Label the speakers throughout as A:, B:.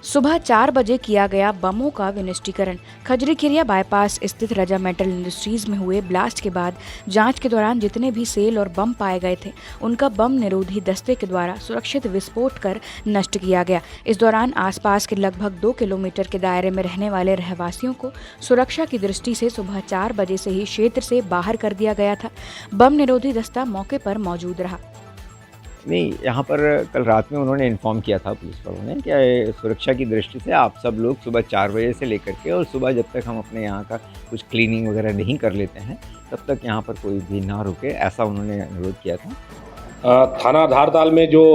A: सुबह 4 बजे किया गया बमों का विनिष्टीकरण। खजरीखिरिया बाईपास स्थित रजा मेटल इंडस्ट्रीज में हुए ब्लास्ट के बाद जांच के दौरान जितने भी सेल और बम पाए गए थे उनका बम निरोधी दस्ते के द्वारा सुरक्षित विस्फोट कर नष्ट किया गया। इस दौरान आसपास के लगभग 2 किलोमीटर के दायरे में रहने वाले रहवासियों को सुरक्षा की दृष्टि से सुबह 4 बजे से ही क्षेत्र से बाहर कर दिया गया था। बम निरोधी दस्ता मौके पर मौजूद रहा।
B: नहीं, यहाँ पर कल रात में उन्होंने इन्फॉर्म किया था पुलिस वालों ने कि सुरक्षा की दृष्टि से आप सब लोग सुबह 4 बजे से लेकर के और सुबह जब तक हम अपने यहाँ का कुछ क्लीनिंग वगैरह नहीं कर लेते हैं तब तक यहाँ पर कोई भी ना रुके, ऐसा उन्होंने अनुरोध किया था।
C: थाना धारताल में जो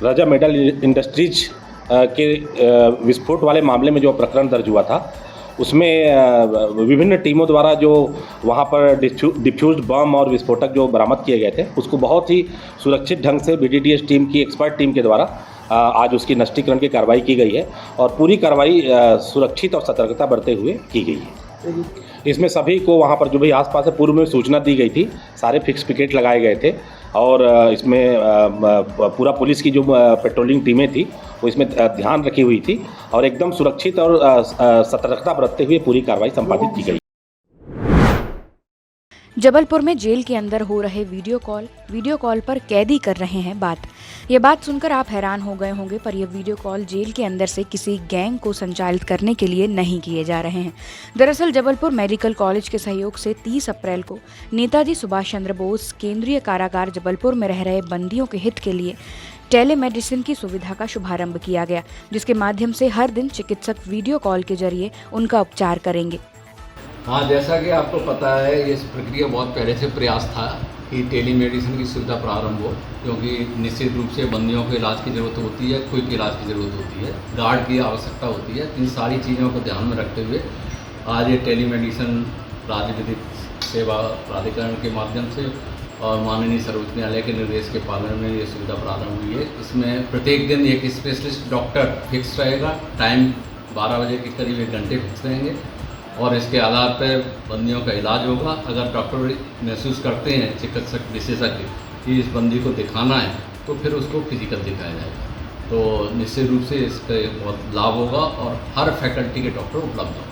C: रजा मेटल इंडस्ट्रीज के विस्फोट वाले मामले में जो प्रकरण दर्ज हुआ था उसमें विभिन्न टीमों द्वारा जो वहाँ पर डिफ्यूज्ड बम और विस्फोटक जो बरामद किए गए थे उसको बहुत ही सुरक्षित ढंग से BTTS टीम की एक्सपर्ट टीम के द्वारा आज उसकी नष्टीकरण की कार्रवाई की गई है और पूरी कार्रवाई सुरक्षित और सतर्कता बरते हुए की गई है। इसमें सभी को वहाँ पर जो भी आसपास से पूर्व में सूचना दी गई थी, सारे फिक्स पिकेट लगाए गए थे और इसमें पूरा पुलिस की जो पेट्रोलिंग टीमें थी वो इसमें ध्यान रखी हुई थी और एकदम सुरक्षित और सतर्कता बरतते हुए पूरी कार्रवाई संपादित की गई।
A: जबलपुर में जेल के अंदर हो रहे वीडियो कॉल पर कैदी कर रहे हैं बात। ये बात सुनकर आप हैरान हो गए होंगे, पर यह वीडियो कॉल जेल के अंदर से किसी गैंग को संचालित करने के लिए नहीं किए जा रहे हैं। दरअसल जबलपुर मेडिकल कॉलेज के सहयोग से 30 अप्रैल को नेताजी सुभाष चंद्र बोस केंद्रीय कारागार जबलपुर में रह रहे बंदियों के हित के लिए टेलीमेडिसिन की सुविधा का शुभारंभ किया गया, जिसके माध्यम से हर दिन चिकित्सक वीडियो कॉल के जरिए उनका उपचार करेंगे।
D: हाँ, जैसा कि आपको पता है, ये प्रक्रिया बहुत पहले से प्रयास था कि टेलीमेडिसिन की सुविधा प्रारंभ हो, क्योंकि निश्चित रूप से बंदियों को इलाज की ज़रूरत होती है, क्विक इलाज की ज़रूरत होती है, गार्ड की आवश्यकता होती है। इन सारी चीज़ों को ध्यान में रखते हुए आज ये टेलीमेडिसिन राज्य विधिक सेवा प्राधिकरण के माध्यम से और माननीय सर्वोच्च न्यायालय के निर्देश के पालन में ये सुविधा प्रारंभ हुई है। इसमें प्रत्येक दिन एक स्पेशलिस्ट डॉक्टर फिक्स रहेगा, टाइम 12 बजे के करीब 1 घंटे फिक्स रहेंगे और इसके आधार पर बंदियों का इलाज होगा। अगर डॉक्टर महसूस करते हैं, चिकित्सक विशेषज्ञ, कि इस बंदी को दिखाना है तो फिर उसको फिजिकल दिखाया जाएगा। तो निश्चित रूप से इसका बहुत लाभ होगा और हर फैकल्टी के डॉक्टर उपलब्ध होंगे।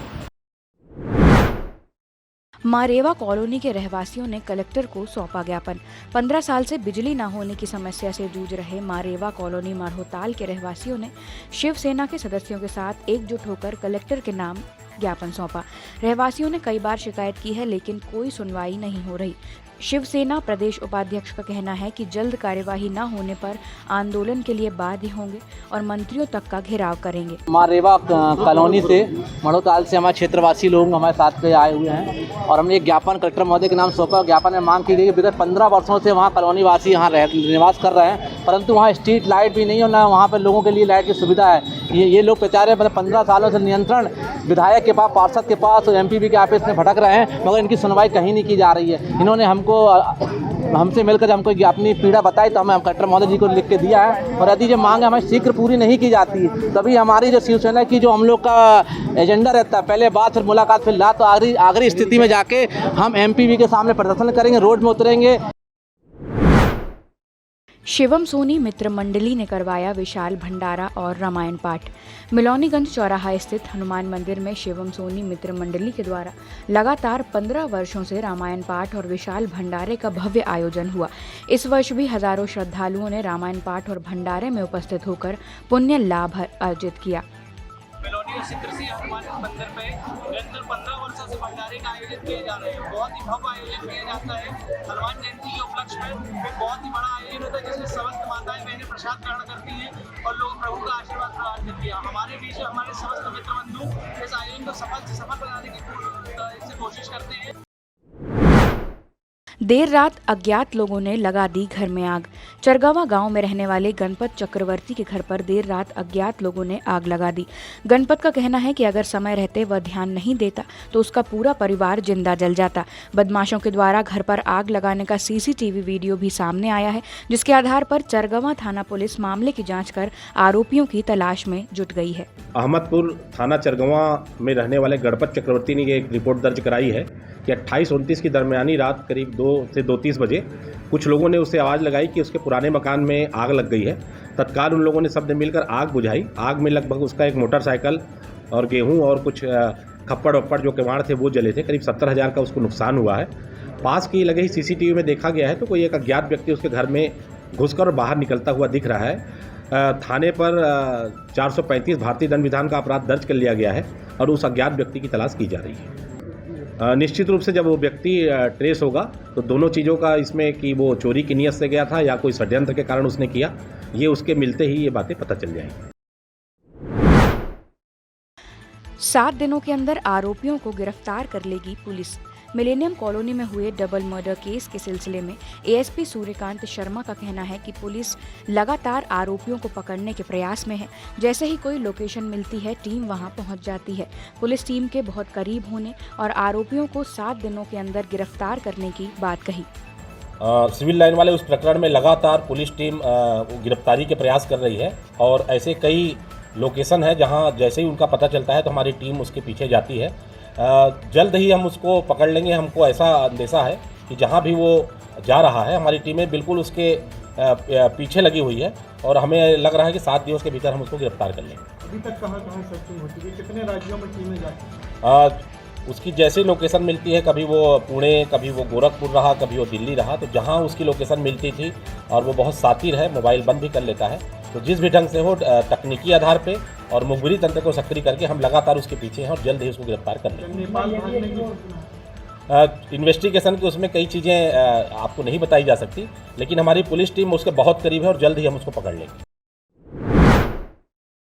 A: मारेवा कॉलोनी के रहवासियों ने कलेक्टर को सौंपा ज्ञापन। 15 साल से बिजली न होने की समस्या से जूझ रहे मारेवा कॉलोनी मढ़ोताल के रहवासियों ने शिवसेना के सदस्यों के साथ एकजुट होकर कलेक्टर के नाम ज्ञापन सौंपा। रहवासियों ने कई बार शिकायत की है, लेकिन कोई सुनवाई नहीं हो रही। शिवसेना प्रदेश उपाध्यक्ष का कहना है कि जल्द कार्यवाही न होने पर आंदोलन के लिए बाध्य होंगे और मंत्रियों तक का घेराव करेंगे।
E: मारेवा कॉलोनी से मढ़ोताल से हमारे क्षेत्रवासी लोग हमारे साथ पे आए हुए हैं और हमने एक ज्ञापन कलेक्टर महोदय के नाम सौंपा। ज्ञापन में मांग की गई कि विगत 15 वर्षों से वहाँ कॉलोनी वासी यहाँ निवास कर रहे हैं, परंतु वहाँ स्ट्रीट लाइट भी नहीं है, ना वहाँ पर लोगों के लिए लाइट की सुविधा है। ये लोग बेचारे 15 सालों से नियंत्रण विधायक के पास, पार्षद के पास और MPB के ऑफिस में भटक रहे हैं, मगर इनकी सुनवाई कहीं नहीं की जा रही है। इन्होंने हमसे मिलकर हमको अपनी पीड़ा बताई तो हम कलेक्टर महोदय जी को लिख के दिया है और यदि ये मांग हमारी शीघ्र पूरी नहीं की जाती तभी हमारी जो शिवसेना की जो हम लोग का एजेंडा रहता है, पहले बात फिर मुलाकात फिर ला, तो आखिरी स्थिति में जाके हम MPB के सामने प्रदर्शन करेंगे, रोड में उतरेंगे।
A: शिवम सोनी मित्र मंडली ने करवाया विशाल भंडारा और रामायण पाठ। मिलौनीगंज चौराहा स्थित हनुमान मंदिर में शिवम सोनी मित्र मंडली के द्वारा लगातार 15 वर्षों से रामायण पाठ और विशाल भंडारे का भव्य आयोजन हुआ। इस वर्ष भी हजारों श्रद्धालुओं ने रामायण पाठ और भंडारे में उपस्थित होकर पुण्य लाभ अर्जित किया।
F: मिलौनी स्थित कृषि हनुमान मंदिर में निरंतर 15 वर्षों से भंडारे का आयोजन किए जा रहे हैं। बहुत ही भव्य आयोजन किया जाता है। हनुमान जयंती के उपलक्ष्य में एक बहुत ही बड़ा आयोजन होता है जिसमें समस्त माताएं बहनें प्रसाद ग्रहण करती हैं और लोग प्रभु का आशीर्वाद प्राप्त करती हैं। हमारे बीच हमारे समस्त मित्र बंधु इस आयोजन को सफल से सफल बनाने की कोशिश करते हैं।
A: देर रात अज्ञात लोगों ने लगा दी घर में आग। चरगावा गांव में रहने वाले गणपत चक्रवर्ती के घर पर देर रात अज्ञात लोगों ने आग लगा दी। गणपत का कहना है कि अगर समय रहते वह ध्यान नहीं देता तो उसका पूरा परिवार जिंदा जल जाता। बदमाशों के द्वारा घर पर आग लगाने का CCTV वीडियो भी सामने आया है, जिसके आधार पर चरगावा थाना पुलिस मामले की जाँच कर आरोपियों की तलाश में जुट गई है।
C: अहमदपुर थाना चरगावा में रहने वाले गणपत चक्रवर्ती ने एक रिपोर्ट दर्ज कराई है कि 28-29 की दरमियानी रात करीब 2 से 2:30 बजे कुछ लोगों ने उससे आवाज़ लगाई कि उसके पुराने मकान में आग लग गई है। तत्काल उन लोगों ने सबने मिलकर आग बुझाई। आग में लगभग उसका एक मोटरसाइकिल और गेहूं और कुछ खप्पड़ वप्पड़ जो किवाड़ थे वो जले थे। करीब 70,000 का उसको नुकसान हुआ है। पास की लगे ही सीसीटीवी में देखा गया है तो कोई एक अज्ञात व्यक्ति उसके घर में घुसकर बाहर निकलता हुआ दिख रहा है। थाने पर 435 भारतीय दंड विधान का अपराध दर्ज कर लिया गया है और उस अज्ञात व्यक्ति की तलाश की जा रही है। निश्चित रूप से जब वो व्यक्ति ट्रेस होगा तो दोनों चीज़ों का इसमें कि वो चोरी की नीयत से गया था या कोई षड्यंत्र के कारण उसने किया, ये उसके मिलते ही ये बातें पता चल जाएंगी।
A: 7 दिनों के अंदर आरोपियों को गिरफ्तार कर लेगी पुलिस। मिलेनियम कॉलोनी में हुए डबल मर्डर केस के सिलसिले में एएसपी सूर्यकांत शर्मा का कहना है कि पुलिस लगातार आरोपियों को पकड़ने के प्रयास में है। जैसे ही कोई लोकेशन मिलती है टीम वहां पहुंच जाती है। पुलिस टीम के बहुत करीब होने और आरोपियों को 7 दिनों के अंदर गिरफ्तार करने की बात कही।
C: सिविल लाइन वाले उस प्रकरण में लगातार पुलिस टीम गिरफ्तारी के प्रयास कर रही है और ऐसे कई लोकेशन है जहां जैसे ही उनका पता चलता है तो हमारी टीम उसके पीछे जाती है। जल्द ही हम उसको पकड़ लेंगे। हमको ऐसा अंदेशा है कि जहां भी वो जा रहा है हमारी टीमें बिल्कुल उसके पीछे लगी हुई है और हमें लग रहा है कि 7 दिनों के भीतर हम उसको गिरफ्तार कर लेंगे।
G: अभी तक कहाँ सर्चिंग हो चुकी है? कितने राज्यों में टीमें जाती हैं?
C: उसकी जैसी लोकेशन मिलती है, कभी वो पुणे, कभी वो गोरखपुर रहा, कभी वो दिल्ली रहा, तो जहाँ उसकी लोकेशन मिलती थी और वो बहुत शातिर है, मोबाइल बंद भी कर लेता है, तो जिस भी ढंग से हो तकनीकी आधार पे और मुखबिरी तंत्र को सक्रिय करके हम लगातार उसके पीछे हैं और जल्द ही उसको गिरफ्तार कर लेंगे।
G: नेपाल भागने की
C: इन्वेस्टिगेशन की उसमें कई चीज़ें आपको नहीं बताई जा सकती, लेकिन हमारी पुलिस टीम उसके बहुत करीब है और जल्द ही हम उसको पकड़ लेंगे।